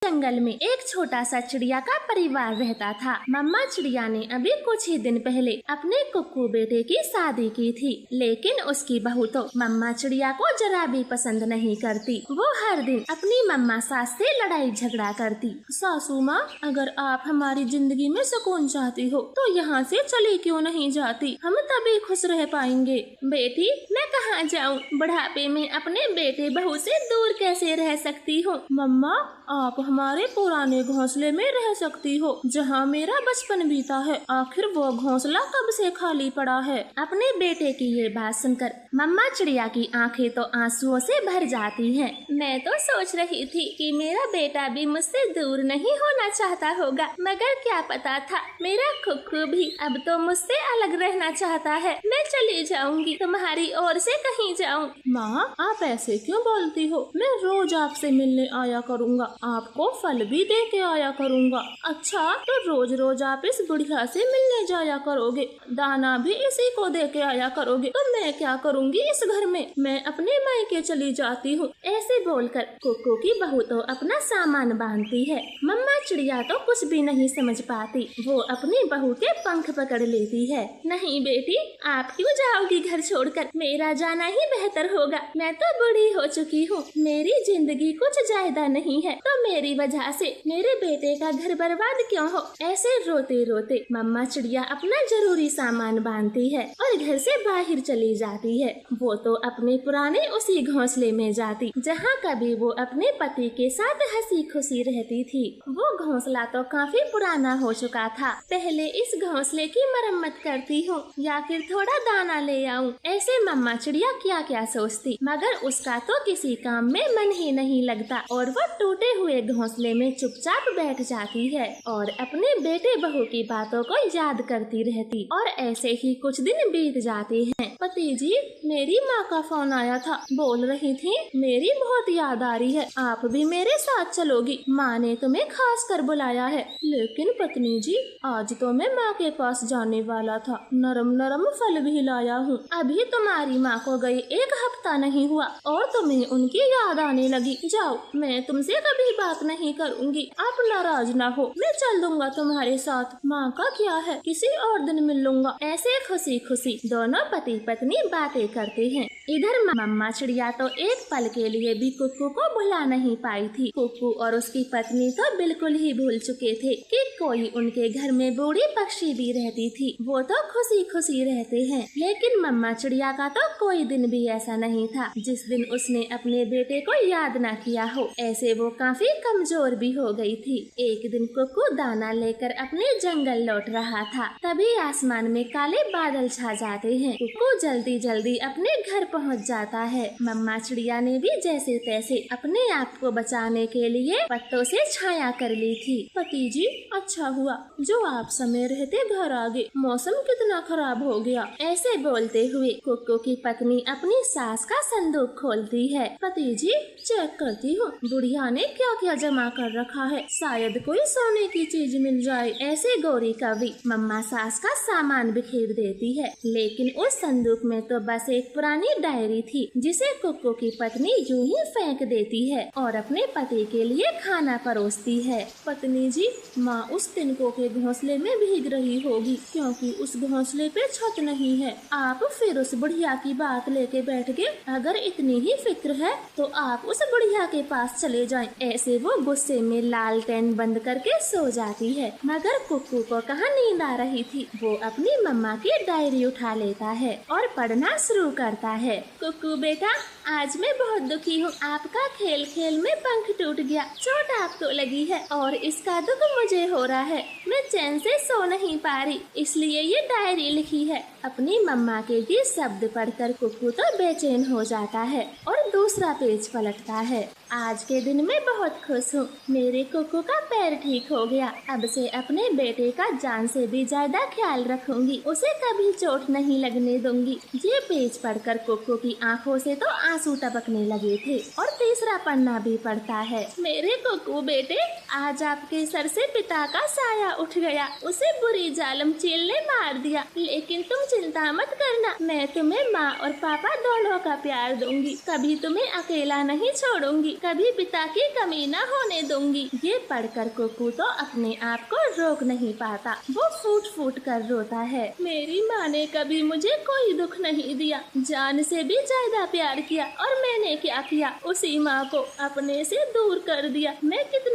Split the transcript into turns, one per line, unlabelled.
जंगल में एक छोटा सा चिड़िया का परिवार रहता था। मम्मा चिड़िया ने अभी कुछ ही दिन पहले अपने कुक्कू बेटे की शादी की थी, लेकिन उसकी बहू तो मम्मा चिड़िया को जरा भी पसंद नहीं करती। वो हर दिन अपनी मम्मा सास से लड़ाई झगड़ा करती। सासू माँ, अगर आप हमारी जिंदगी में सुकून चाहती हो तो यहाँ से चली क्यों नहीं जाती, हम तभी खुश रह पाएंगे। बेटी, मैं कहाँ जाऊँ, बुढ़ापे में अपने बेटे बहू से दूर कैसे रह सकती हूँ। मम्मा, आप हमारे पुराने घोंसले में रह सकती हो जहाँ मेरा बचपन बीता है। आखिर वो घोंसला कब से खाली पड़ा है। अपने बेटे की ये बात सुनकर मम्मा चिड़िया की आंखें तो आंसुओं से भर जाती हैं। मैं तो सोच रही थी कि मेरा बेटा भी मुझसे दूर नहीं होना चाहता होगा, मगर क्या पता था मेरा कुक्कू भी अब तो मुझसे अलग रहना चाहता है। मैं चली जाऊंगी, तुम्हारी ओर से कहीं जाऊं। माँ, आप ऐसे क्यों बोलती हो? मैं रोज आपसे मिलने आया करूँगा, आपको फल भी दे के आया करूँगा। अच्छा, तो रोज रोज आप इस बुढ़िया से मिलने जाया करोगे, दाना भी इसी को दे के आया करोगे, तो मैं क्या करूँगी इस घर में? मैं अपने मायके चली जाती हूँ। ऐसे बोलकर कुक्कू की बहू तो अपना सामान बांधती है। मम्मा चिड़िया तो कुछ भी नहीं समझ पाती। वो अपनी बहू के पंख पकड़ लेती है। नहीं बेटी, आप क्यों जाओगी घर छोड़कर? मेरा जाना ही बेहतर होगा। मैं तो बूढ़ी हो चुकी हूँ, मेरी जिंदगी कुछ ज्यादा नहीं है, तो मेरी वजह से मेरे बेटे का घर बर्बाद क्यों हो। ऐसे रोते रोते मम्मा चिड़िया अपना जरूरी सामान बांधती है और घर से बाहर चली जाती है। वो तो अपने पुराने उसी घोंसले में जाती जहाँ कभी वो अपने पति के साथ हंसी खुशी रहती थी। वो घोंसला तो काफी पुराना हो चुका था। पहले इस घोंसले की मरम्मत करती हूँ या फिर थोड़ा दाना ले आऊँ। ऐसे मम्मा चिड़िया क्या क्या सोचती, मगर उसका तो किसी काम में मन ही नहीं लगता और वो टूटे हुए घोंसले में चुपचाप बैठ जाती है और अपने बेटे बहू की बातों को याद करती रहती। और ऐसे ही कुछ दिन बीत जाते हैं। पति जी, मेरी माँ का फोन आया था, बोल रही थी मेरी बहुत याद आ रही है, आप भी मेरे साथ चलोगी, माँ ने तुम्हें खास कर बुलाया है। लेकिन पत्नी जी, आज तो मैं माँ के पास जाने वाला था, नरम नरम फल भी लाया हूँ। अभी तुम्हारी माँ को गए 1 हफ्ता नहीं हुआ और तुम्हें उनकी याद आने लगी। जाओ, मैं तुमसे कभी बात नहीं करूँगी, आप नाराज ना हो, मैं चल दूंगा तुम्हारे साथ। माँ का क्या है, किसी और दिन मिल लूंगा। ऐसे खुशी खुशी दोनों पति पत्नी बातें करते हैं। इधर मम्मा चिड़िया तो एक पल के लिए भी कुक्कू को भुला नहीं पाई थी। कुक्कू और उसकी पत्नी तो बिल्कुल ही भूल चुके थे कि कोई उनके घर में बूढ़ी पक्षी भी रहती थी। वो तो खुशी खुशी रहते हैं, लेकिन मम्मा चिड़िया का तो कोई दिन भी ऐसा नहीं था जिस दिन उसने अपने बेटे को याद न किया हो। ऐसे वो काफी कमजोर भी हो गई थी। एक दिन कुक्कू दाना लेकर अपने जंगल लौट रहा था, तभी आसमान में काले बादल छा जाते हैं। कुक्कू जल्दी जल्दी अपने घर पहुंच जाता है। मम्मा चिड़िया ने भी जैसे तैसे अपने आप को बचाने के लिए पत्तों से छाया कर ली थी। पति जी, अच्छा हुआ जो आप समय रहते घर आ गए, मौसम कितना खराब हो गया। ऐसे बोलते हुए कुक्कू की पत्नी अपनी सास का संदूक खोलती है। पति जी, चेक करती हूँ बुढ़िया ने क्या क्या जमा कर रखा है, शायद कोई सोने की चीज मिल जाए। ऐसे गौरी कवि मम्मा सास का सामान बिखेर देती है, लेकिन उस संदूक में तो बस एक पुरानी डायरी थी जिसे कुक्कू की पत्नी यूं ही फेंक देती है और अपने पति के लिए खाना परोसती है। पत्नी जी, माँ उस तिनकों के घोंसले में भीग रही होगी क्योंकि उस घोंसले पे छत नहीं है। आप फिर उस बुढ़िया की बात लेके बैठ गए। अगर इतनी ही फिक्र है तो आप उस बुढ़िया के पास चले जाएं। ऐसे वो गुस्से में लालटेन बंद करके सो जाती है, मगर कुक्कू को कहाँ नींद आ रही थी। वो अपनी मम्मा की डायरी उठा लेता है और पढ़ना शुरू करता है। कुक्कू बेटा, आज मैं बहुत दुखी हूँ, आपका खेल खेल में पंख टूट गया, चोट आपको लगी है और इसका दुख मुझे हो रहा है। मैं चैन से सो नहीं पा रही, इसलिए ये डायरी लिखी है। अपनी मम्मा के ये शब्द पढ़कर कुक्कू तो बेचैन हो जाता है और दूसरा पेज पलटता है। आज के दिन मैं बहुत खुश हूँ, मेरे कुक्कू का पैर ठीक हो गया। अब से अपने बेटे का जान से भी ज्यादा ख्याल रखूंगी, उसे कभी चोट नहीं लगने दूंगी। ये पेज पढ़कर कुक्कू की आंखों से तो आंसू टपकने लगे थे और तीसरा पन्ना भी पढ़ता है। मेरे कुक्कू बेटे, आज आपके सर से पिता का साया उठ गया, उसे बुरी जालिम चील ने मार दिया, लेकिन तुम चिंता मत करना, मैं तुम्हें माँ और पापा दोनों का प्यार दूंगी, कभी तुम्हें अकेला नहीं छोड़ूंगी, कभी पिता की कमी न होने दूंगी। ये पढ़कर कुक्कू तो अपने आप को रोक नहीं पाता, वो फूट फूट कर रोता है। मेरी माँ ने कभी मुझे कोई दुख नहीं दिया, जान से भी ज्यादा प्यार किया, और मैंने क्या किया, उसी माँ को अपने से दूर कर दिया। मैं कितना